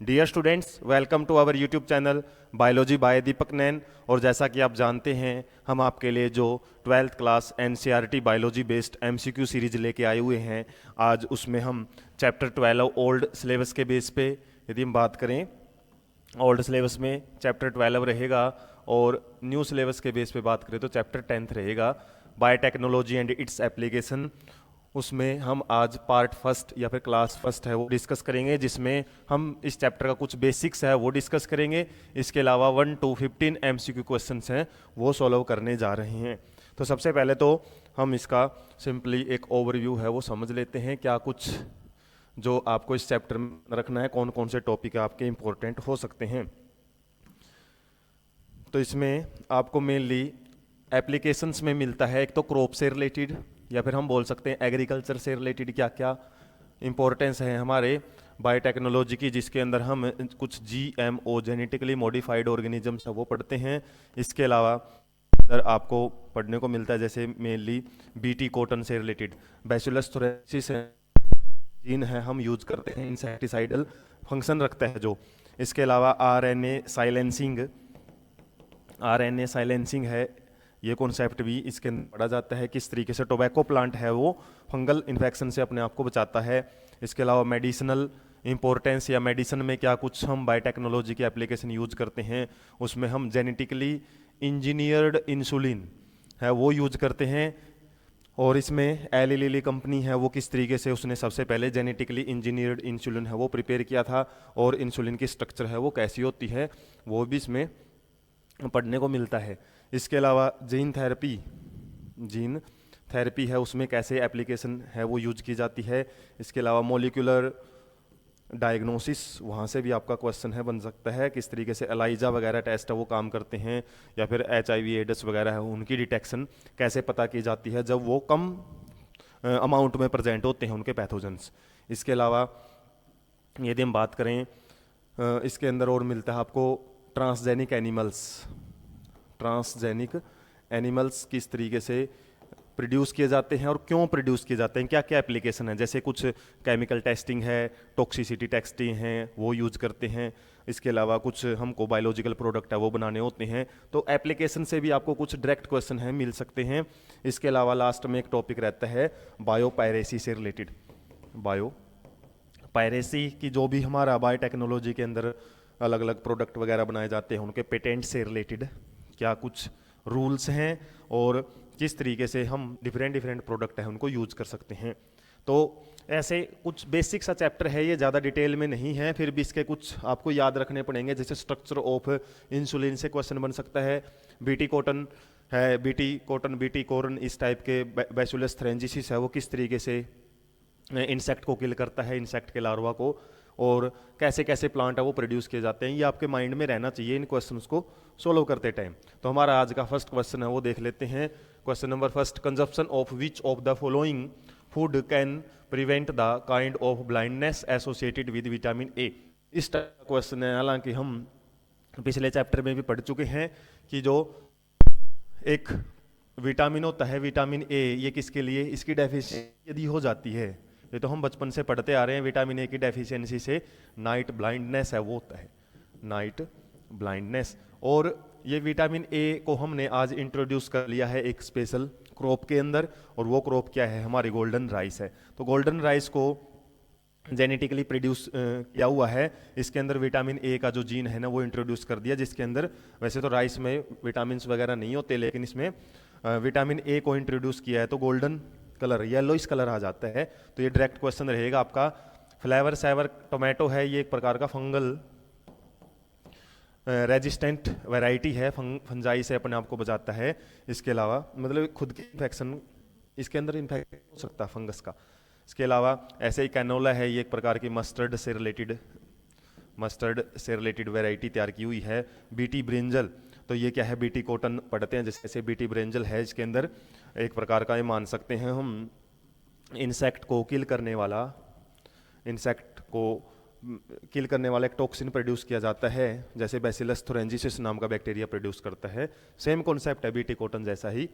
Dear students, welcome to our YouTube channel biology by Deepak Nain. और जैसा कि आप जानते हैं, हम आपके लिए जो 12th class NCERT biology based MCQ series लेके आए हुए हैं। आज उसमें हम चैप्टर 12 ओल्ड सिलेबस के बेस पे यदि हम बात करें, ओल्ड सिलेबस में चैप्टर 12 रहेगा और न्यू सिलेबस के बेस पे बात करें तो चैप्टर 10th रहेगा, बायोटेक्नोलॉजी एंड इट्स एप्लीकेशन। उसमें हम आज पार्ट फर्स्ट या फिर क्लास फर्स्ट है वो डिस्कस करेंगे, जिसमें हम इस चैप्टर का कुछ बेसिक्स है वो डिस्कस करेंगे। इसके अलावा 1 to 15 एमसीक्यू क्वेश्चंस हैं वो सॉल्व करने जा रहे हैं। तो सबसे पहले तो हम इसका सिंपली एक ओवरव्यू है वो समझ लेते हैं, क्या कुछ जो आपको इस चैप्टर में रखना है, कौन कौन से टॉपिक आपके इंपॉर्टेंट हो सकते हैं। तो इसमें आपको मेनली एप्लीकेशंस में मिलता है, एक तो क्रॉप से रिलेटेड या फिर हम बोल सकते हैं एग्रीकल्चर से रिलेटेड क्या क्या इंपॉर्टेंस है हमारे बायोटेक्नोलॉजी की, जिसके अंदर हम कुछ जीएमओ जेनेटिकली मॉडिफाइड ऑर्गेनिजम्स है वो पढ़ते हैं। इसके अलावा इधर आपको पढ़ने को मिलता है जैसे मेनली बीटी कॉटन से रिलेटेड बैसिलस थोरेसिस जीन है हम यूज करते हैं, इंसेक्टिसाइडल फंक्शन रखता है जो। इसके अलावा आरएनए साइलेंसिंग है, ये कॉन्सेप्ट भी इसके अंदर पढ़ा जाता है, किस तरीके से टोबैको प्लांट है वो फंगल इन्फेक्शन से अपने आप को बचाता है। इसके अलावा मेडिसिनल इंपॉर्टेंस या मेडिसिन में क्या कुछ हम बायोटेक्नोलॉजी की एप्लीकेशन यूज करते हैं, उसमें हम जेनेटिकली इंजीनियर्ड इंसुलिन है वो यूज करते हैं। और इसमें एली लिली कंपनी है वो किस तरीके से उसने सबसे पहले जेनेटिकली इंजीनियर्ड इंसुलिन है वो प्रिपेयर किया था, और इंसुलिन की स्ट्रक्चर है वो कैसी होती है वो भी इसमें पढ़ने को मिलता है। इसके अलावा जीन थेरेपी है उसमें कैसे एप्लीकेशन है वो यूज की जाती है। इसके अलावा मोलिकुलर डायग्नोसिस, वहाँ से भी आपका क्वेश्चन है बन सकता है, किस तरीके से एलाइजा वगैरह टेस्ट है वो काम करते हैं, या फिर HIV एड्स वगैरह है उनकी डिटेक्शन कैसे पता की जाती है जब वो कम अमाउंट में प्रेजेंट होते हैं उनके पैथोजेंस। इसके अलावा यदि हम बात करें इसके अंदर और मिलता है आपको ट्रांसजेनिक एनिमल्स किस तरीके से प्रोड्यूस किए जाते हैं और क्यों प्रोड्यूस किए जाते हैं, क्या क्या एप्लीकेशन है, जैसे कुछ केमिकल टेस्टिंग है, टॉक्सिसिटी टेस्टिंग है वो यूज करते हैं। इसके अलावा कुछ हमको बायोलॉजिकल प्रोडक्ट है वो बनाने होते हैं, तो एप्लीकेशन से भी आपको कुछ डायरेक्ट क्वेश्चन है मिल सकते हैं। इसके अलावा लास्ट में एक टॉपिक रहता है बायोपायरेसी से रिलेटेड, बायोपायरेसी की जो भी हमारा बायोटेक्नोलॉजी के अंदर अलग अलग प्रोडक्ट वगैरह बनाए जाते हैं उनके पेटेंट से रिलेटेड क्या कुछ रूल्स हैं और किस तरीके से हम डिफरेंट प्रोडक्ट है उनको यूज कर सकते हैं। तो ऐसे कुछ बेसिक सा चैप्टर है ये, ज़्यादा डिटेल में नहीं है, फिर भी इसके कुछ आपको याद रखने पड़ेंगे, जैसे स्ट्रक्चर ऑफ इंसुलिन से क्वेश्चन बन सकता है, बीटी कॉर्न इस टाइप के बैसिलस थ्रेंजिसिस है वो किस तरीके से इंसेक्ट को किल करता है, इंसेक्ट के लार्वा को, और कैसे कैसे प्लांट है वो प्रोड्यूस किए जाते हैं, ये आपके माइंड में रहना चाहिए इन क्वेश्चंस को सोल्व करते टाइम। तो हमारा आज का फर्स्ट क्वेश्चन है वो देख लेते हैं। Question number first, consumption of which of the following food can prevent the kind of blindness associated with vitamin A. इस टाइप का क्वेश्चन है, हालांकि हम पिछले चैप्टर में भी पढ़ चुके हैं कि जो एक विटामिन होता है विटामिन ए, ये किसके लिए, इसकी डेफिशिएंसी यदि हो जाती है, ये तो हम बचपन से पढ़ते आ रहे हैं, विटामिन ए की डेफिशिएंसी से नाइट ब्लाइंडनेस है वो होता है, नाइट ब्लाइंडनेस। और ये विटामिन ए को हमने आज इंट्रोड्यूस कर लिया है एक स्पेशल क्रॉप के अंदर, और वो क्रॉप क्या है, हमारी गोल्डन राइस है। तो गोल्डन राइस को जेनेटिकली प्रोड्यूस किया हुआ है, इसके अंदर विटामिन ए का जो जीन है ना वो इंट्रोड्यूस कर दिया, जिसके अंदर वैसे तो राइस में विटामिन वगैरह नहीं होते, लेकिन इसमें विटामिन ए को इंट्रोड्यूस किया है तो गोल्डन कलर, येलोइश कलर आ जाता है। तो ये डायरेक्ट क्वेश्चन रहेगा आपका। फ्लेवर सेवर टोमेटो है, ये एक प्रकार का फंगल रेजिस्टेंट वैरायटी है, फंजाई से अपने आप को बचाता है। इसके अलावा मतलब खुद के इन्फेक्शन इसके अंदर इन्फेक्शन हो सकता है फंगस का। इसके अलावा ऐसे ही कैनोला है, ये एक प्रकार की मस्टर्ड से रिलेटेड वैरायटी तैयार की हुई है। बीटी ब्रिंजल, तो ये क्या है, बीटी कॉटन पढ़ते हैं जैसे बीटी ब्रिंजल है, इसके अंदर एक प्रकार का ये मान सकते हैं हम इंसेक्ट को किल करने वाला एक टॉक्सिन प्रोड्यूस किया जाता है, जैसे बैसिलस थोरेंजिसिस नाम का बैक्टीरिया प्रोड्यूस करता है। सेम कॉन्सेप्ट है बीटी कॉटन जैसा ही।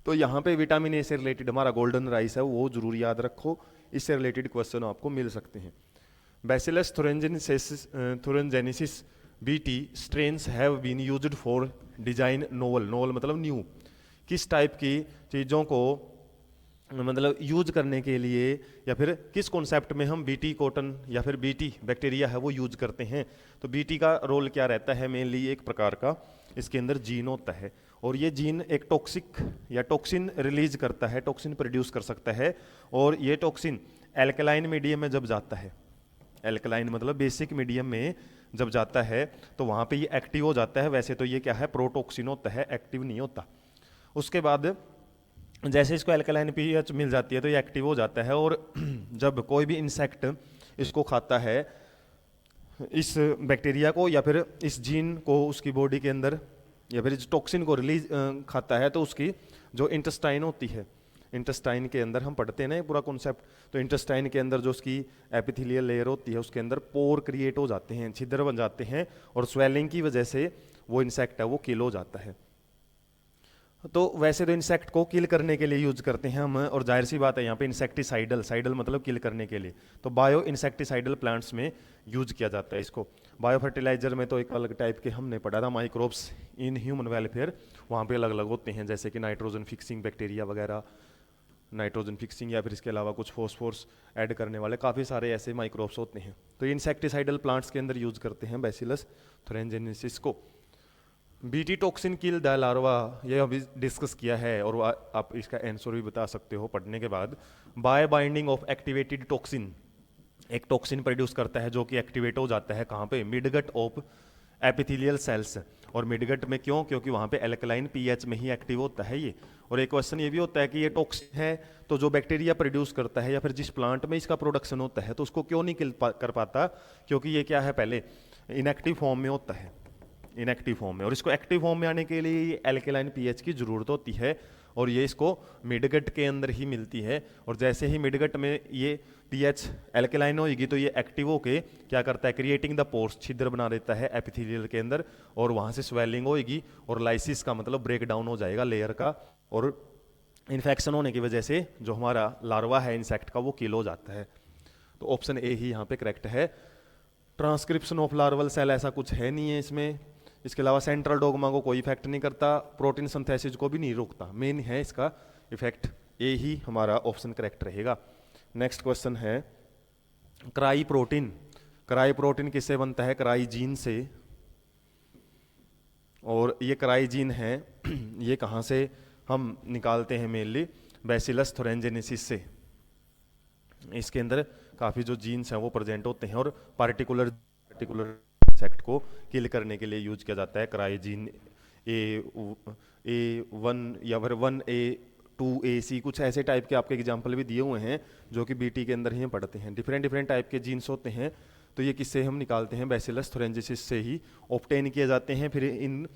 तो यहाँ पे विटामिन ए से रिलेटेड हमारा गोल्डन राइस है वो जरूर याद रखो, इससे रिलेटेड क्वेश्चन आपको मिल सकते हैं। Bacillus thuringiensis BT strains have been used for design novel मतलब न्यू, किस टाइप की चीज़ों को मतलब यूज करने के लिए या फिर किस कॉन्सेप्ट में हम बीटी कॉटन या फिर बीटी बैक्टीरिया है वो यूज करते हैं। तो बीटी का रोल क्या रहता है, मेनली एक प्रकार का इसके अंदर जीन होता है और ये जीन एक टॉक्सिक या टॉक्सिन रिलीज करता है, टॉक्सिन प्रोड्यूस कर सकता है और ये टॉक्सिन एल्कलाइन मीडियम में जब जाता है, एल्कलाइन मतलब बेसिक मीडियम में जब जाता है तो वहाँ पे ये एक्टिव हो जाता है। वैसे तो ये क्या है, प्रोटॉक्सिन होता है, एक्टिव नहीं होता। उसके बाद जैसे इसको एल्कलाइन पीएच मिल जाती है तो ये एक्टिव हो जाता है और जब कोई भी इंसेक्ट इसको खाता है, इस बैक्टीरिया को या फिर इस जीन को उसकी बॉडी के अंदर या फिर इस टॉक्सिन को रिलीज खाता है, तो उसकी जो इंटेस्टाइन होती है, इंटेस्टाइन के अंदर हम पढ़ते हैं ना ये पूरा कॉन्सेप्ट, तो इंटेस्टाइन के अंदर जो उसकी एपिथेलियल लेयर होती है उसके अंदर पोर क्रिएट हो जाते हैं, छिद्र बन जाते हैं और स्वेलिंग की वजह से वो इंसेक्ट है वो किल हो जाता है। तो वैसे तो इंसेक्ट को किल करने के लिए यूज करते हैं हम, और जाहिर सी बात है यहाँ पे इंसेक्टिसाइडल, साइडल मतलब किल करने के लिए, तो बायो इंसेक्टिसाइडल प्लांट्स में यूज किया जाता है इसको। बायो फर्टिलाइजर में तो एक अलग टाइप के हमने पढ़ा था, माइक्रोब्स इन ह्यूमन वेलफेयर, वहाँ पे अलग अलग होते हैं, जैसे कि नाइट्रोजन फिक्सिंग बैक्टीरिया वगैरह, नाइट्रोजन फिक्सिंग या फिर इसके अलावा कुछ फॉस्फोरस ऐड करने वाले काफ़ी सारे ऐसे माइक्रोब्स होते हैं। तो इंसेक्टिसाइडल प्लांट्स के अंदर यूज करते हैं बैसिलस thuringiensis को। BT toxin kill the larva, ये अभी डिस्कस किया है और आप इसका आंसर भी बता सकते हो पढ़ने के बाद। Bye binding of activated toxin, एक टॉक्सिन प्रोड्यूस करता है जो कि एक्टिवेट हो जाता है कहाँ पे, मिडगट ऑफ एपिथेलियल सेल्स। और मिडगट में क्यों, क्योंकि वहाँ पे एल्कलाइन पीएच में ही एक्टिव होता है ये। और एक क्वेश्चन ये भी होता है कि ये टॉक्सिन है तो जो बैक्टीरिया प्रोड्यूस करता है या फिर जिस प्लांट में इसका प्रोडक्शन होता है तो उसको क्यों नहीं किल कर पाता, क्योंकि ये क्या है, पहले इनएक्टिव फॉर्म में होता है, इनएक्टिव फॉर्म में, और इसको एक्टिव फॉर्म में आने के लिए एल्कलाइन पीएच की जरूरत होती है और ये इसको मिडगट के अंदर ही मिलती है। और जैसे ही मिडगट में ये पीएच एल्कलाइन होगी तो ये एक्टिव होके क्या करता है, क्रिएटिंग द पोर्स, छिद्र बना देता है एपिथेलियल के अंदर, और वहाँ से स्वेलिंग होगी और लाइसिस का मतलब ब्रेक डाउन हो जाएगा लेयर का, और इन्फेक्शन होने की वजह से जो हमारा लार्वा है इंसेक्ट का वो किल हो जाता है। तो ऑप्शन ए ही यहाँ पे करेक्ट है। ट्रांसक्रिप्शन ऑफ लार्वल सेल ऐसा कुछ है नहीं है इसमें, इसके अलावा सेंट्रल डोगमा को कोई इफेक्ट नहीं करता, प्रोटीन सिंथेसिस को भी नहीं रोकता, मेन है इसका इफेक्ट, ए ही हमारा ऑप्शन करेक्ट रहेगा। नेक्स्ट क्वेश्चन है क्राई प्रोटीन, क्राई प्रोटीन किससे बनता है, क्राइजीन से, और ये क्राइजीन है ये कहाँ से हम निकालते हैं, मेनली बैसिलस thuringiensis से। इसके अंदर काफ़ी जो जीन्स हैं वो प्रेजेंट होते हैं और पार्टिकुलर इंसेक्ट को किल करने के लिए यूज किया जाता है क्राइजीन A1 या फिर 1A2AC, कुछ ऐसे टाइप के आपके एग्जाम्पल भी दिए हुए हैं जो कि बीटी के अंदर ही पढ़ते हैं। डिफरेंट डिफरेंट टाइप के जीन्स होते हैं, तो ये किससे हम निकालते हैं, बैसिलस thuringiensis से ही ऑब्टेन किए जाते हैं। फिर इन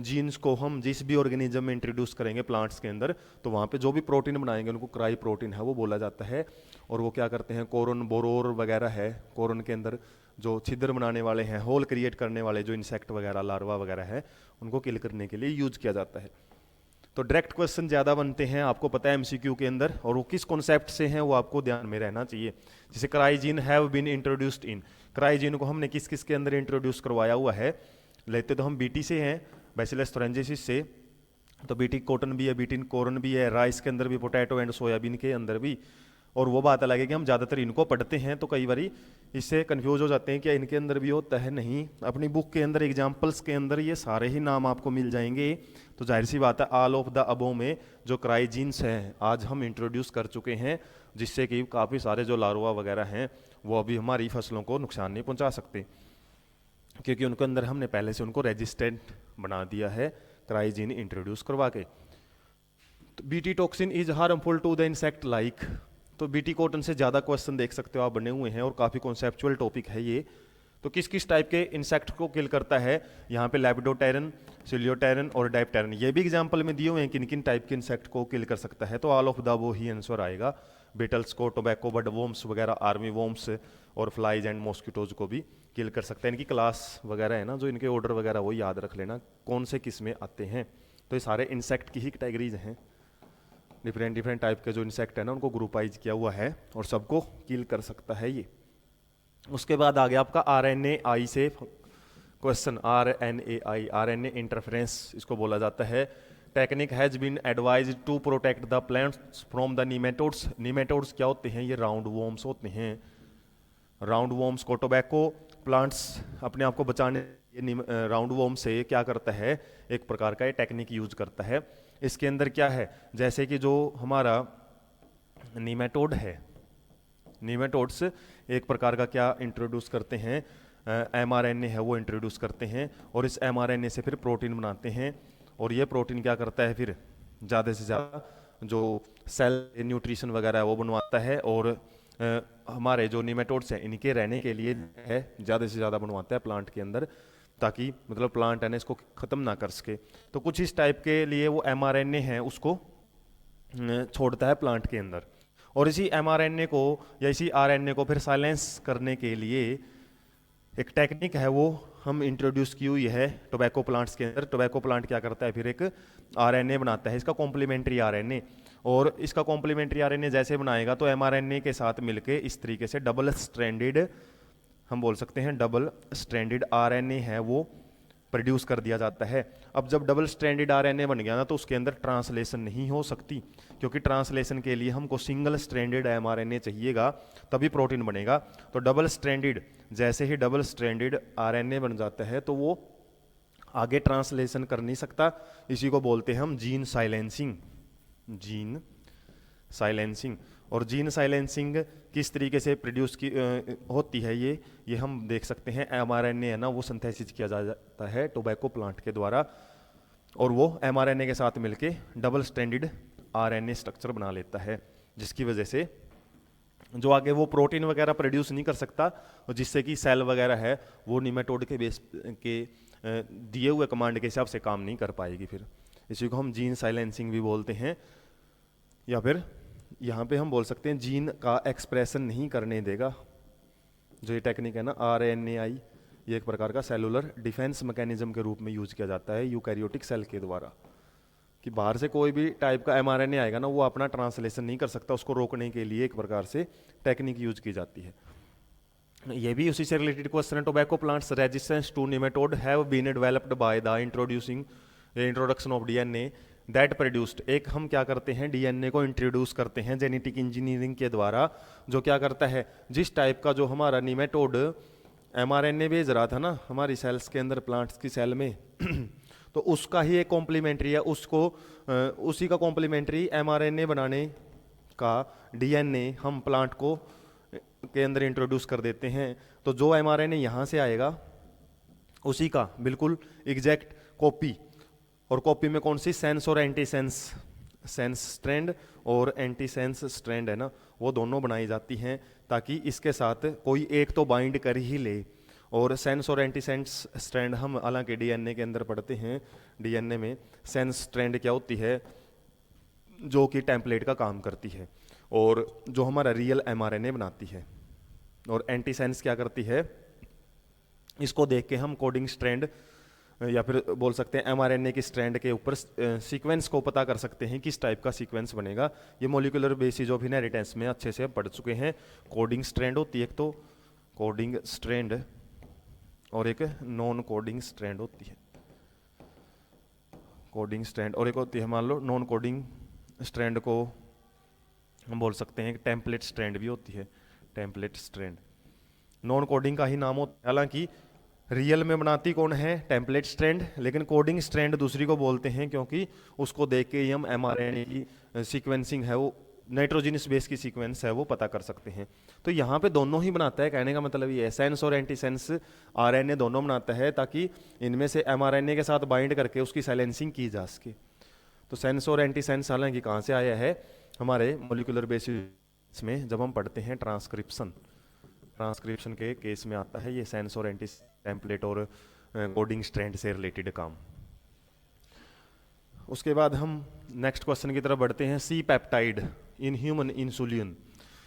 जीन्स को हम जिस भी ऑर्गेनिज्म में इंट्रोड्यूस करेंगे प्लांट्स के अंदर, तो वहाँ पे जो भी प्रोटीन बनाएंगे उनको क्राई प्रोटीन है वो बोला जाता है। और वो क्या करते हैं, कोरोन बोरोर वगैरह है, कोरोन के अंदर जो छिद्र बनाने वाले हैं, होल क्रिएट करने वाले जो इंसेक्ट वगैरह लार्वा वगैरह है, उनको किल करने के लिए यूज किया जाता है। तो डायरेक्ट क्वेश्चन ज़्यादा बनते हैं, आपको पता है एमसीक्यू के अंदर, और वो किस कॉन्सेप्ट से हैं वो आपको ध्यान में रहना चाहिए। जैसे cry genes have been introduced in, cry genes को हमने किस किस के अंदर इंट्रोड्यूस करवाया हुआ है, लेते तो हम बीटी से हैं, बैसिलस thuringiensis से, तो बीटी कॉटन भी है, बीटी कॉर्न भी है, राइस के अंदर भी, पोटैटो एंड सोयाबीन के अंदर भी। और वो बात अलग है कि हम ज़्यादातर इनको पढ़ते हैं तो कई बारी इससे कंफ्यूज हो जाते हैं कि इनके अंदर भी होता है, नहीं, अपनी बुक के अंदर एग्जाम्पल्स के अंदर ये सारे ही नाम आपको मिल जाएंगे। तो जाहिर सी बात है ऑल ऑफ द अबो में जो क्राइजीन्स हैं आज हम इंट्रोड्यूस कर चुके हैं, जिससे कि काफ़ी सारे जो लार्वा वगैरह हैं वो अभी हमारी फसलों को नुकसान नहीं पहुँचा सकते, क्योंकि उनके अंदर हमने पहले से उनको रेजिस्टेंट बना दिया है क्राइजीन इंट्रोड्यूस करवा के। तो BT toxin is harmful to the insect like, तो बीटी कॉटन से ज़्यादा क्वेश्चन देख सकते हो आप बने हुए हैं और काफ़ी कॉन्सेप्चुअल टॉपिक है ये। तो किस किस टाइप के इंसेक्ट को किल करता है, यहाँ पे लेपिडोप्टेरन, सिलियोटेरन और डायप्टेरन, ये भी एग्जाम्पल में दिए हुए हैं किन किन टाइप के इंसेक्ट को किल कर सकता है। तो ऑल ऑफ द वो ही आंसर आएगा, बीटल्स को, टोबैको बर्ड वॉर्म्स वगैरह, आर्मी वॉर्म्स और फ्लाइज एंड मॉस्किटोज को भी किल कर सकते हैं। इनकी क्लास वगैरह है ना, जो इनके ऑर्डर वगैरह वो याद रख लेना कौन से किस में आते हैं। तो ये सारे इंसेक्ट की ही कैटेगरीज हैं, डिफरेंट डिफरेंट टाइप के जो इंसेक्ट है ना उनको ग्रुपाइज किया हुआ है और सबको किल कर सकता है ये। उसके बाद आ गया आपका RNAi से क्वेश्चन, RNAi इंटरफेरेंस इसको बोला जाता है। Technique has been advise to protect the plants from the nematodes. Nematodes क्या होते हैं? ये राउंड वॉर्म्स होते हैं। राउंड वॉर्म्स को टोबैको प्लांट्स अपने आप को बचाने, राउंड वॉर्म से क्या करता है, एक प्रकार का ये टेक्निक यूज करता है। इसके अंदर क्या है, जैसे कि जो हमारा निमेटोड है, निमेटोड्स एक प्रकार का क्या इंट्रोड्यूस करते हैं, mRNA है वो इंट्रोड्यूस करते हैं, और इस mRNA से फिर प्रोटीन बनाते हैं। और ये प्रोटीन क्या करता है, फिर ज़्यादा से ज़्यादा जो सेल न्यूट्रिशन वगैरह है वो बनवाता है, और हमारे जो निमेटोड्स हैं इनके रहने के लिए है ज़्यादा से ज़्यादा बनवाता है प्लांट के अंदर, ताकि मतलब प्लांट है ना इसको ख़त्म ना कर सके। तो कुछ इस टाइप के लिए वो mRNA है उसको छोड़ता है प्लांट के अंदर, और इसी mRNA को या इसी RNA को फिर साइलेंस करने के लिए एक टेक्निक है वो हम इंट्रोड्यूस की हुई है टोबैको प्लांट्स के अंदर। टोबैको प्लांट क्या करता है, फिर एक RNA बनाता है, इसका कॉम्प्लीमेंट्री RNA, और इसका कॉम्प्लीमेंट्री RNA जैसे बनाएगा तो mRNA के साथ मिलके इस तरीके से डबल स्ट्रैंडेड, हम बोल सकते हैं डबल स्ट्रैंडेड RNA है वो प्रोड्यूस कर दिया जाता है। अब जब डबल स्ट्रैंडेड RNA बन गया ना तो उसके अंदर ट्रांसलेशन नहीं हो सकती, क्योंकि ट्रांसलेशन के लिए हमको सिंगल स्ट्रैंडेड mRNA चाहिएगा, तभी प्रोटीन बनेगा। तो डबल स्ट्रैंडेड, जैसे ही डबल स्ट्रैंडेड RNA बन जाता है तो वो आगे ट्रांसलेशन कर नहीं सकता। इसी को बोलते हैं हम जीन साइलेंसिंग, जीन साइलेंसिंग। और जीन साइलेंसिंग किस तरीके से प्रोड्यूस की होती है, ये हम देख सकते हैं। mRNA है ना वो सिंथेसिस किया जाता है टोबैको प्लांट के द्वारा, और वो mRNA के साथ मिलके डबल स्ट्रैंडेड RNA स्ट्रक्चर बना लेता है, जिसकी वजह से जो आगे वो प्रोटीन वगैरह प्रोड्यूस नहीं कर सकता, और जिससे कि सेल वगैरह है वो निमेटोड के बेस के दिए हुए कमांड के हिसाब से काम नहीं कर पाएगी। फिर इसी को हम जीन साइलेंसिंग भी बोलते हैं, या फिर यहाँ पे हम बोल सकते हैं जीन का एक्सप्रेशन नहीं करने देगा। जो ये टेक्निक है ना RNAi, ये एक प्रकार का सेलुलर डिफेंस मैकेनिज्म के रूप में यूज किया जाता है यूकैरियोटिक सेल के द्वारा, कि बाहर से कोई भी टाइप का mRNA आएगा ना वो अपना ट्रांसलेशन नहीं कर सकता, उसको रोकने के लिए एक प्रकार से टेक्निक यूज की जाती है। ये भी उसी से रिलेटेड क्वेश्चन है। Tobacco plants resistance to nematode have been developed by the introduction of DNA that produced. एक हम क्या करते हैं, DNA को इंट्रोड्यूस करते हैं जेनेटिक इंजीनियरिंग के द्वारा, जो क्या करता है, जिस टाइप का जो हमारा निमेटोड mRNA भेज रहा था ना हमारी सेल्स के अंदर, प्लांट्स की सेल में तो उसका ही एक कॉम्प्लीमेंट्री है, उसको उसी का कॉम्प्लीमेंट्री mRNA बनाने का DNA हम प्लांट को के अंदर इंट्रोड्यूस कर देते हैं। तो जो mRNA यहाँ से आएगा उसी का बिल्कुल एग्जैक्ट कॉपी, और कॉपी में कौन सी, सेंस और एंटी सेंस, सेंस स्ट्रैंड और एंटी सेंस स्ट्रैंड है ना वो दोनों बनाई जाती हैं, ताकि इसके साथ कोई एक तो बाइंड कर ही ले। और सेंस और एंटी सेंस स्ट्रैंड हम हालांकि DNA के अंदर पढ़ते हैं, DNA में सेंस स्ट्रैंड क्या होती है, जो कि टेम्पलेट का काम करती है और जो हमारा रियल mRNA बनाती है। और एंटी सेंस क्या करती है, इसको देख के हम कोडिंग स्ट्रैंड या फिर बोल सकते हैं mRNA की स्ट्रैंड के ऊपर सीक्वेंस को पता कर सकते हैं किस टाइप का सीक्वेंस बनेगा। ये मॉलिक्यूलर बेसिस ऑफ इनहेरिटेंस में अच्छे से पढ़ चुके हैं। कोडिंग स्ट्रैंड होती है, एक तो कोडिंग स्ट्रैंड और एक नॉन कोडिंग स्ट्रैंड होती है। कोडिंग स्ट्रैंड और एक होती है, मान लो नॉन कोडिंग स्ट्रैंड को हम बोल सकते हैं टेम्पलेट स्ट्रैंड भी होती है, टेम्पलेट स्ट्रैंड। नॉन कोडिंग का ही नाम होता है, हालांकि रियल में बनाती कौन है, टेम्पलेट स्ट्रैंड, लेकिन कोडिंग स्ट्रैंड दूसरी को बोलते हैं क्योंकि उसको देख के ही हम mRNA की सीक्वेंसिंग है वो नाइट्रोजिनस बेस की सीक्वेंस है वो पता कर सकते हैं। तो यहाँ पे दोनों ही बनाता है, कहने का मतलब ये है सेंस और एंटी सेंस RNA दोनों बनाता है, ताकि इनमें से mRNA के साथ बाइंड करके उसकी साइलेंसिंग की जा सके। तो सेंस और एंटी सेंस हालांकि कहाँ से आया है, हमारे मोलिकुलर बेसिस में जब हम पढ़ते हैं ट्रांसक्रिप्शन, ट्रांसक्रिप्शन के केस में आता है ये सेंस और एंटी टेम्पलेट और कोडिंग स्ट्रैंड से रिलेटेड काम। उसके बाद हम नेक्स्ट क्वेश्चन की तरफ बढ़ते हैं। C peptide in human insulin,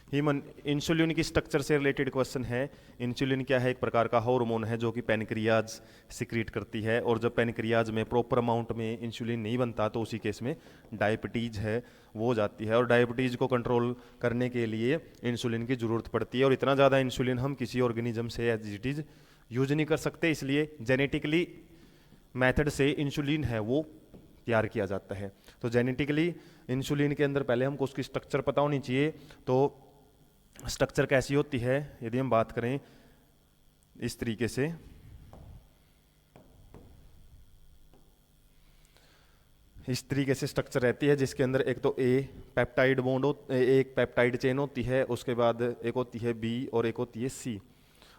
human insulin की स्ट्रक्चर से रिलेटेड क्वेश्चन है। इंसुलिन क्या है? एक प्रकार का हार्मोन है जो कि पैनक्रियाज सिक्रीट करती है, और जब पैनक्रियाज में प्रॉपर अमाउंट में इंसुलिन नहीं बनता तो उसी केस में डायबिटीज है वो हो जाती है, और डायबिटीज को कंट्रोल करने के लिए इंसुलिन की ज़रूरत पड़ती है। और इतना ज़्यादा इंसुलिन हम किसी ऑर्गेनिज्म से एज इट इज़ यूज नहीं कर सकते, इसलिए जेनेटिकली मेथड से इंसुलिन है वो तैयार किया जाता है। तो जेनेटिकली इंसुलिन के अंदर पहले हमको उसकी स्ट्रक्चर पता होनी चाहिए। तो स्ट्रक्चर कैसी होती है यदि हम बात करें इस तरीके से, इस तरीके से स्ट्रक्चर रहती है जिसके अंदर एक तो ए पेप्टाइड बॉन्ड एक पेप्टाइड चेन होती है, उसके बाद एक होती है बी और एक होती है सी।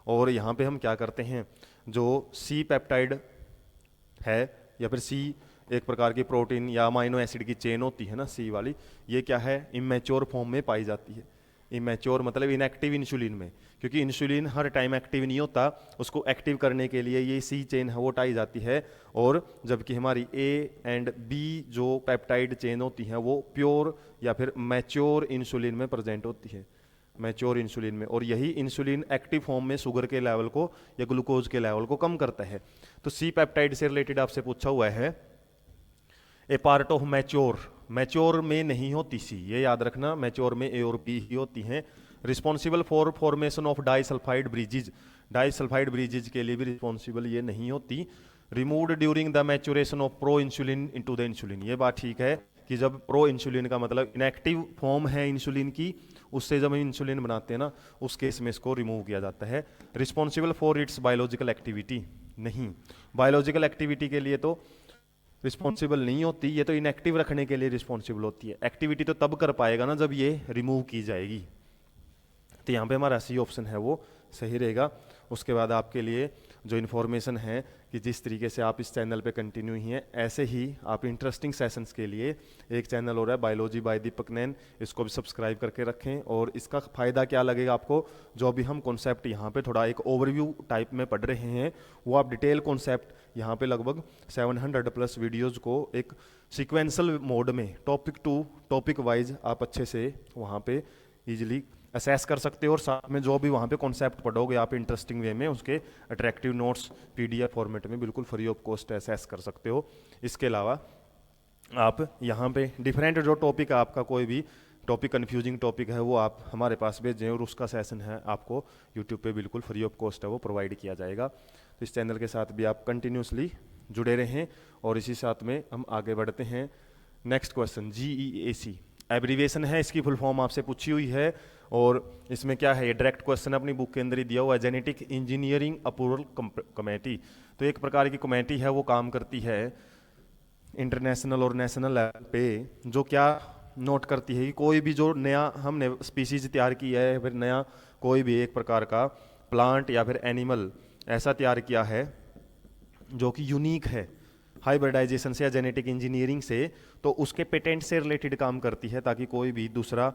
और यहाँ पे हम क्या करते हैं, जो सी पेप्टाइड है या फिर सी एक प्रकार की प्रोटीन या अमाइनो एसिड की चेन होती है ना सी वाली, ये क्या है इमेच्योर फॉर्म में पाई जाती है। इमेच्योर मतलब इनएक्टिव इंसुलिन में, क्योंकि इंसुलिन हर टाइम एक्टिव नहीं होता, उसको एक्टिव करने के लिए ये सी चेन है वो टाई जाती है। और जबकि हमारी ए एंड बी जो पेप्टाइड चेन होती हैं वो प्योर या फिर मैच्योर इंसुलिन में प्रेजेंट होती है, मैच्योर इंसुलिन में। और यही इंसुलिन एक्टिव फॉर्म में शुगर के लेवल को या ग्लूकोज के लेवल को कम करता है। तो सी पेप्टाइड से रिलेटेड आपसे पूछा हुआ है ए पार्ट ऑफ मैच्योर, मैच्योर में नहीं होती सी, ये याद रखना, मैच्योर में ए और बी ही होती हैं। Responsible for formation of disulphide bridges, disulphide bridges के लिए भी रिस्पॉन्सिबल ये नहीं होती। Removed during the maturation of pro insulin into the insulin, ये बात ठीक है कि जब प्रो इंसुलिन का मतलब इनएक्टिव फॉर्म है इंसुलिन की, उससे जब हम इंसुलिन बनाते हैं ना उस केस में इसको रिमूव किया जाता है। Responsible for its biological activity, नहीं, बायोलॉजिकल एक्टिविटी के लिए तो रिस्पॉन्सिबल नहीं होती, ये तो इनएक्टिव रखने के लिए रिस्पॉन्सिबल होती है। एक्टिविटी तो तब कर पाएगा ना जब ये रिमूव की जाएगी। तो यहाँ पे हमारा सी ऑप्शन है वो सही रहेगा। उसके बाद आपके लिए जो इन्फॉर्मेशन है कि जिस तरीके से आप इस चैनल पे कंटिन्यू ही हैं, ऐसे ही आप इंटरेस्टिंग सेशंस के लिए एक चैनल हो रहा है बायोलॉजी बाय दीपक नैन, इसको भी सब्सक्राइब करके रखें। और इसका फ़ायदा क्या लगेगा आपको, जो अभी हम कॉन्सेप्ट यहाँ पे थोड़ा एक ओवरव्यू टाइप में पढ़ रहे हैं, वो आप डिटेल कॉन्सेप्ट यहाँ पे लगभग 700 प्लस वीडियोज़ को एक सिक्वेंसल मोड में टॉपिक टू टॉपिक वाइज आप अच्छे से वहाँ पे ईजिली असेस कर सकते हो। और साथ में जो भी वहाँ पे कॉन्सेप्ट पढ़ोगे आप इंटरेस्टिंग वे में, उसके अट्रैक्टिव नोट्स पीडीएफ फॉर्मेट में बिल्कुल फ्री ऑफ कॉस्ट असेस कर सकते हो। इसके अलावा आप यहाँ पे डिफरेंट जो टॉपिक है, आपका कोई भी टॉपिक कन्फ्यूजिंग टॉपिक है वो आप हमारे पास भेजें, और उसका सेशन है आपको यूट्यूब पे बिल्कुल फ्री ऑफ कॉस्ट है वो प्रोवाइड किया जाएगा। तो इस चैनल के साथ भी आप कंटिन्यूसली जुड़े रहें। और इसी साथ में हम आगे बढ़ते हैं। नेक्स्ट क्वेश्चन, GEAC एब्रीवेशन है, इसकी फुल फॉर्म आपसे पूछी हुई है। और इसमें क्या है, ये डायरेक्ट क्वेश्चन अपनी बुक के अंदर ही दिया हुआ है, जेनेटिक इंजीनियरिंग अप्रूवल कमेटी। तो एक प्रकार की कमेटी है वो काम करती है इंटरनेशनल और नेशनल लेवल पे, जो क्या नोट करती है कि कोई भी जो नया हमने स्पीसीज तैयार की है, फिर नया कोई भी एक प्रकार का प्लांट या फिर एनिमल ऐसा तैयार किया है जो कि यूनिक है हाइब्रिडाइजेशन से या जेनेटिक इंजीनियरिंग से, तो उसके पेटेंट से रिलेटेड काम करती है, ताकि कोई भी दूसरा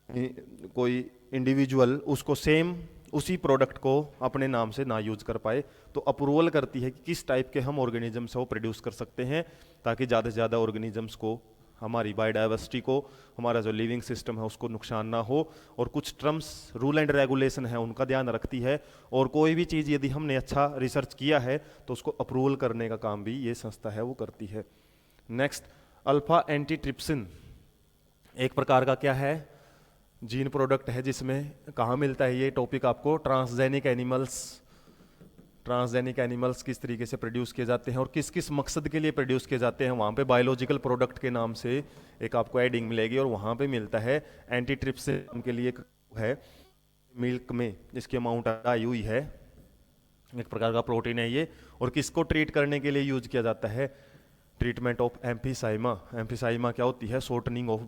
कोई इंडिविजुअल उसको सेम उसी प्रोडक्ट को अपने नाम से ना यूज कर पाए। तो अप्रूवल करती है कि किस टाइप के हम ऑर्गेनिजम्स वो प्रोड्यूस कर सकते हैं, ताकि ज़्यादा से ज़्यादा ऑर्गेनिजम्स को, हमारी बायोडाइवर्सिटी को, हमारा जो लिविंग सिस्टम है उसको नुकसान ना हो। और कुछ टर्म्स रूल एंड रेगुलेशन है उनका ध्यान रखती है। और कोई भी चीज़ यदि हमने अच्छा रिसर्च किया है तो उसको अप्रूवल करने का काम भी ये संस्था है वो करती है। नेक्स्ट, अल्फा एंटीट्रिप्सिन एक प्रकार का क्या है, जीन प्रोडक्ट है, जिसमें कहाँ मिलता है ये टॉपिक आपको, ट्रांसजेनिक एनिमल्स किस तरीके से प्रोड्यूस किए जाते हैं और किस किस मकसद के लिए प्रोड्यूस किए जाते हैं, वहाँ पे बायोलॉजिकल प्रोडक्ट के नाम से एक आपको एडिंग मिलेगी। और वहाँ पे मिलता है एंटीट्रिप्सिन के लिए एक है मिल्क में, इसकी अमाउंट आई हुई है, एक प्रकार का प्रोटीन है ये। और किसको ट्रीट करने के लिए यूज किया जाता है, ट्रीटमेंट ऑफ एम्फीसाइमा। एम्फीसाइमा क्या होती है, शॉर्टनिंग ऑफ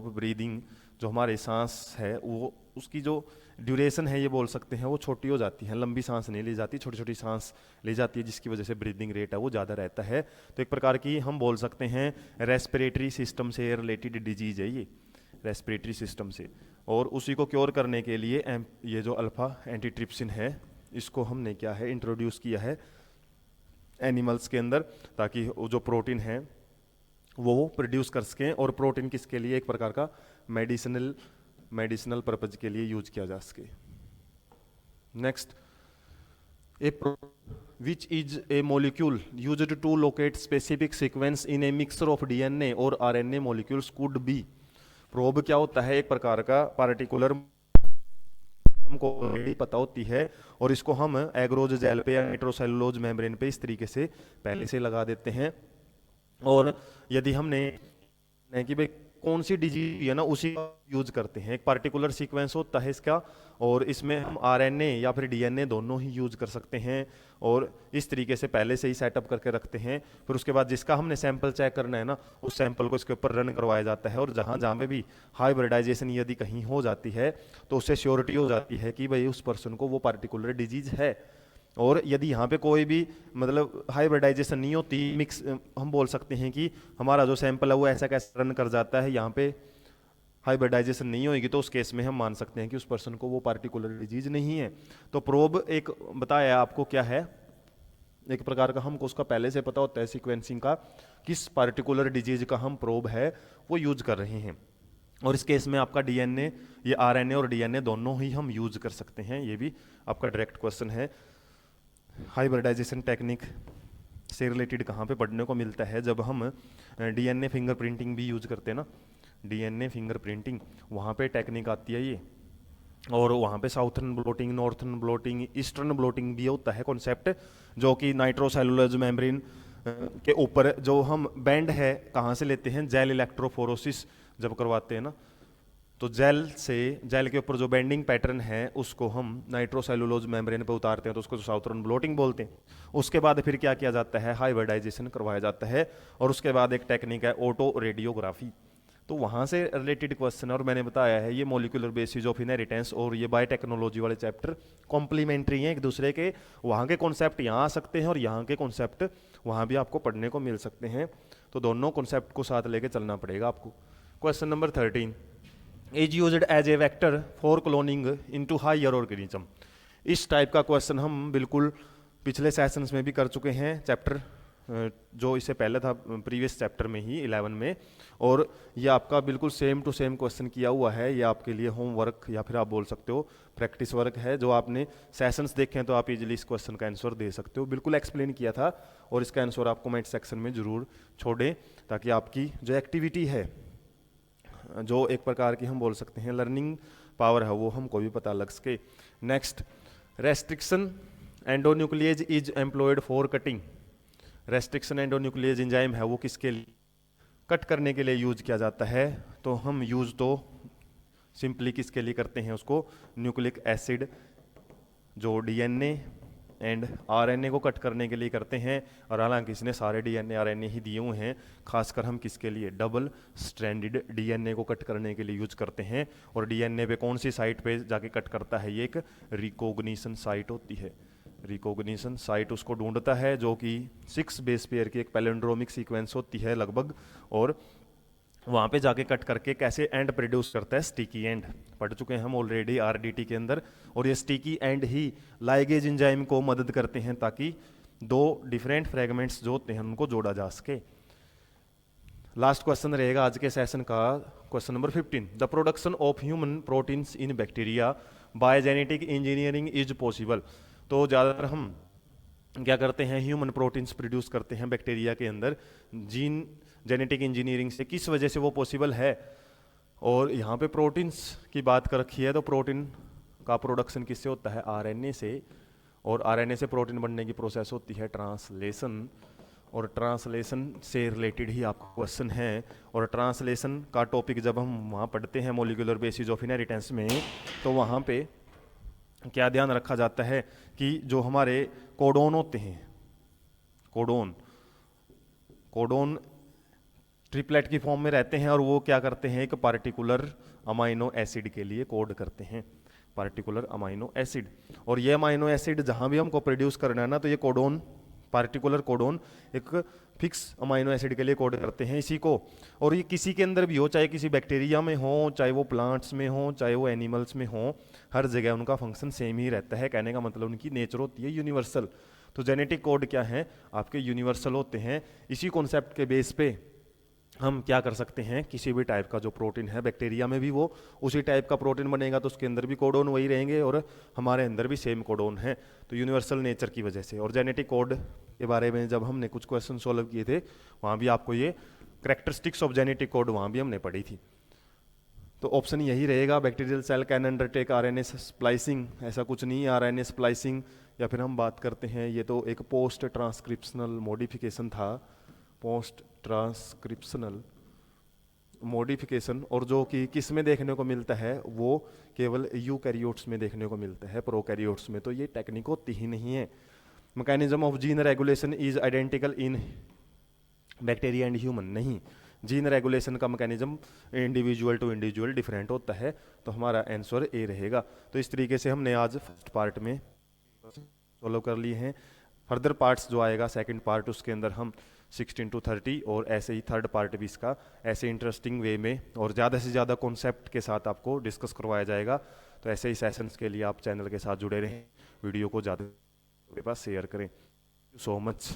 ब्रीदिंग, जो हमारे सांस है वो उसकी जो ड्यूरेशन है ये बोल सकते हैं वो छोटी हो जाती है, लंबी सांस नहीं ली जाती, छोटी छोटी सांस ली जाती है, जिसकी वजह से ब्रीदिंग रेट है वो ज़्यादा रहता है। तो एक प्रकार की हम बोल सकते हैं रेस्पिरेटरी सिस्टम से रिलेटेड डिजीज है ये, रेस्पिरेटरी सिस्टम से। और उसी को क्योर करने के लिए ये जो अल्फा एंटीट्रिप्सिन है इसको हमने क्या है इंट्रोड्यूस किया है एनिमल्स के अंदर, ताकि वो जो प्रोटीन है वो प्रोड्यूस कर सकें। और प्रोटीन किसके लिए, एक प्रकार का मेडिसिनल मेडिसिनल पर्पज के लिए यूज किया जा सके। Next, which is a molecule used to locate specific sequence in a mixture of DNA और RNA molecules could be। Probe क्या होता है? एक प्रकार का पार्टिकुलर, हमको ऑलरेडी पता होती है और इसको हम एग्रोज जेल पे या नाइट्रोसेलुलोज मेम्ब्रेन पे इस तरीके से पहले से लगा देते हैं। और यदि हमने कि भाई कौन सी डिजीज है ना, उसी का यूज करते हैं। एक पार्टिकुलर सीक्वेंस होता है इसका और इसमें हम आरएनए या फिर डीएनए दोनों ही यूज कर सकते हैं और इस तरीके से पहले से ही सेटअप करके रखते हैं। फिर उसके बाद जिसका हमने सैंपल चेक करना है ना, उस सैंपल को इसके ऊपर रन करवाया जाता है और जहाँ जहाँ पे भी हाइब्रिडाइजेशन यदि कहीं हो जाती है तो उससे श्योरिटी हो जाती है कि भाई उस पर्सन को वो पार्टिकुलर डिजीज है। और यदि यहाँ पे कोई भी मतलब हाइब्रिडाइजेशन नहीं होती, मिक्स, हम बोल सकते हैं कि हमारा जो सैंपल है वो ऐसा कैसे रन कर जाता है, यहाँ पे हाइब्रिडाइजेशन नहीं होगी, तो उस केस में हम मान सकते हैं कि उस पर्सन को वो पार्टिकुलर डिजीज नहीं है। तो प्रोब एक बताया आपको क्या है, एक प्रकार का हमको उसका पहले से पता होता है सीक्वेंसिंग का, किस पार्टिकुलर डिजीज का हम प्रोब है वो यूज कर रहे हैं। और इस केस में आपका डीएनए, ये आरएनए और डीएनए दोनों ही हम यूज कर सकते हैं। ये भी आपका डायरेक्ट क्वेश्चन है। हाइब्रिडाइजेशन टेक्निक से रिलेटेड कहाँ पे पढ़ने को मिलता है? जब हम डीएनए फिंगरप्रिंटिंग भी यूज करते हैं ना, डीएनए फिंगरप्रिंटिंग, वहाँ पे टेक्निक आती है ये। और वहाँ पे southern blotting, northern blotting, eastern blotting भी होता है कॉन्सेप्ट, जो कि नाइट्रोसेलुलोज मेम्ब्रेन के ऊपर जो हम बैंड है कहाँ से लेते हैं, जेल इलेक्ट्रोफोरोसिस जब करवाते हैं ना, तो जेल के ऊपर जो बेंडिंग पैटर्न है उसको हम नाइट्रोसेलुलोज मेम्ब्रेन पे उतारते हैं, तो उसको साउथर्न ब्लोटिंग बोलते हैं। उसके बाद फिर क्या किया जाता है, हाइब्रिडाइजेशन करवाया जाता है। और उसके बाद एक टेक्निक है ऑटो रेडियोग्राफी, तो वहाँ से रिलेटेड क्वेश्चन। और मैंने बताया है ये मॉलिक्यूलर बेसिस ऑफ इनहेरिटेंस और ये बायोटेक्नोलॉजी वाले चैप्टर कॉम्प्लीमेंट्री हैं एक दूसरे के। वहाँ के कॉन्सेप्ट यहाँ आ सकते हैं और यहाँ के कॉन्सेप्ट वहाँ भी आपको पढ़ने को मिल सकते हैं, तो दोनों कॉन्सेप्ट को साथ लेके चलना पड़ेगा आपको। Question number 13 is used as a vector for cloning into higher organism. इस टाइप का क्वेश्चन हम बिल्कुल पिछले सेशंस में भी कर चुके हैं, चैप्टर जो इससे पहले था प्रीवियस चैप्टर में ही 11 में। और ये आपका बिल्कुल सेम टू सेम क्वेश्चन किया हुआ है। ये आपके लिए होमवर्क या फिर आप बोल सकते हो प्रैक्टिस वर्क है, जो आपने सेशंस देखे हैं तो आप इजीली इस क्वेश्चन का आंसर दे सकते हो। बिल्कुल एक्सप्लेन किया था और इसका आंसर आप कमेंट सेक्शन में जरूर छोड़ें, ताकि आपकी जो एक्टिविटी है, जो एक प्रकार की हम बोल सकते हैं लर्निंग पावर है, वो हमको भी पता लग सके। Next, restriction endonuclease is employed for cutting. Restriction endonuclease enzyme है वो किसके लिए कट करने के लिए यूज किया जाता है? तो हम यूज तो सिंपली किसके लिए करते हैं उसको, न्यूक्लिक एसिड जो डीएनए एंड आरएनए को कट करने के लिए करते हैं। और हालांकि इसने सारे डीएनए आरएनए ही दिए हुए हैं, खासकर हम किसके लिए, डबल स्ट्रैंडेड डीएनए को कट करने के लिए यूज करते हैं। और डीएनए पे कौन सी साइट पे जाके कट करता है? ये एक रिकॉग्निशन साइट होती है। रिकॉग्निशन साइट उसको ढूंढता है, जो कि 6 बेस पेयर की एक पैलिंड्रोमिक सीक्वेंस होती है लगभग, और वहाँ पे जाके कट करके कैसे एंड प्रोड्यूस करता है, स्टिकी एंड। पढ़ चुके हैं हम ऑलरेडी आरडीटी के अंदर। और ये sticky and he ligase enzyme को मदद करते हैं ताकि दो डिफरेंट फ्रेगमेंट्स जो होते हैं उनको जोड़ा जा सके। लास्ट क्वेश्चन रहेगा आज के सेशन का, question number 15। The production of human proteins in bacteria by genetic engineering is possible. तो ज़्यादातर हम क्या करते हैं, ह्यूमन प्रोटीन्स प्रोड्यूस करते हैं बैक्टीरिया के अंदर जीन जेनेटिक इंजीनियरिंग से। किस वजह से वो पॉसिबल है? और यहाँ पे प्रोटीन्स की बात कर रखी है, तो प्रोटीन का प्रोडक्शन किससे होता है? आरएनए से। और आरएनए से प्रोटीन बनने की प्रोसेस होती है ट्रांसलेशन। और ट्रांसलेशन से रिलेटेड ही आपका क्वेश्चन है। और ट्रांसलेशन का टॉपिक जब हम वहाँ पढ़ते हैं मॉलिक्यूलर बेसिस ऑफ इनहेरिटेंस में, तो वहाँ पे क्या ध्यान रखा जाता है कि जो हमारे कोडोन होते हैं, कोडोन ट्रिपलेट की फॉर्म में रहते हैं और वो क्या करते हैं, एक पार्टिकुलर अमाइनो एसिड के लिए कोड करते हैं, पार्टिकुलर अमाइनो एसिड। और ये अमाइनो एसिड जहाँ भी हमको प्रोड्यूस करना है ना, तो ये कोडोन, पार्टिकुलर कोडोन एक फिक्स अमाइनो एसिड के लिए कोड करते हैं इसी को। और ये किसी के अंदर भी हो, चाहे किसी बैक्टीरिया में हो, चाहे वो प्लांट्स में हो, चाहे वो एनिमल्स में हो, हर जगह उनका फंक्शन सेम ही रहता है। कहने का मतलब उनकी नेचर होती है यूनिवर्सल। तो जेनेटिक कोड क्या है आपके, यूनिवर्सल होते हैं। इसी कॉन्सेप्ट के बेस पे हम क्या कर सकते हैं, किसी भी टाइप का जो प्रोटीन है बैक्टीरिया में भी वो उसी टाइप का प्रोटीन बनेगा, तो उसके अंदर भी कोडोन वही रहेंगे और हमारे अंदर भी सेम कोडोन है, तो यूनिवर्सल नेचर की वजह से। और जेनेटिक कोड के बारे में जब हमने कुछ क्वेश्चन सॉल्व किए थे वहाँ भी आपको ये करेक्टरिस्टिक्स ऑफ जेनेटिक कोड वहाँ भी हमने पढ़ी थी। तो ऑप्शन यही रहेगा, bacterial cell can undertake RNA splicing, ऐसा कुछ नहीं है आरएनए स्प्लाइसिंग। या फिर हम बात करते हैं, ये तो एक पोस्ट ट्रांसक्रिप्शनल मॉडिफिकेशन था, पोस्ट ट्रांसक्रिप्शनल मॉडिफिकेशन, और जो कि किस में देखने को मिलता है, वो केवल यूकैरियोट्स में देखने को मिलता है, प्रोकैरियोट्स में तो ये टेक्निक होती ही नहीं है। Mechanism of gene regulation is identical in bacteria and human, नहीं, जीन रेगुलेशन का mechanism individual to individual different होता है, तो हमारा आंसर ए रहेगा। तो इस तरीके से हमने आज फर्स्ट पार्ट में सॉल्व कर लिए हैं। फर्दर पार्ट्स जो आएगा सेकंड पार्ट, उसके अंदर हम 16 to 30 और ऐसे ही थर्ड पार्ट भी इसका ऐसे इंटरेस्टिंग वे में और ज़्यादा से ज़्यादा कॉन्सेप्ट के साथ आपको डिस्कस करवाया जाएगा। तो ऐसे ही सेशंस के लिए आप चैनल के साथ जुड़े रहें, वीडियो को ज़्यादा के पास शेयर करें। So much.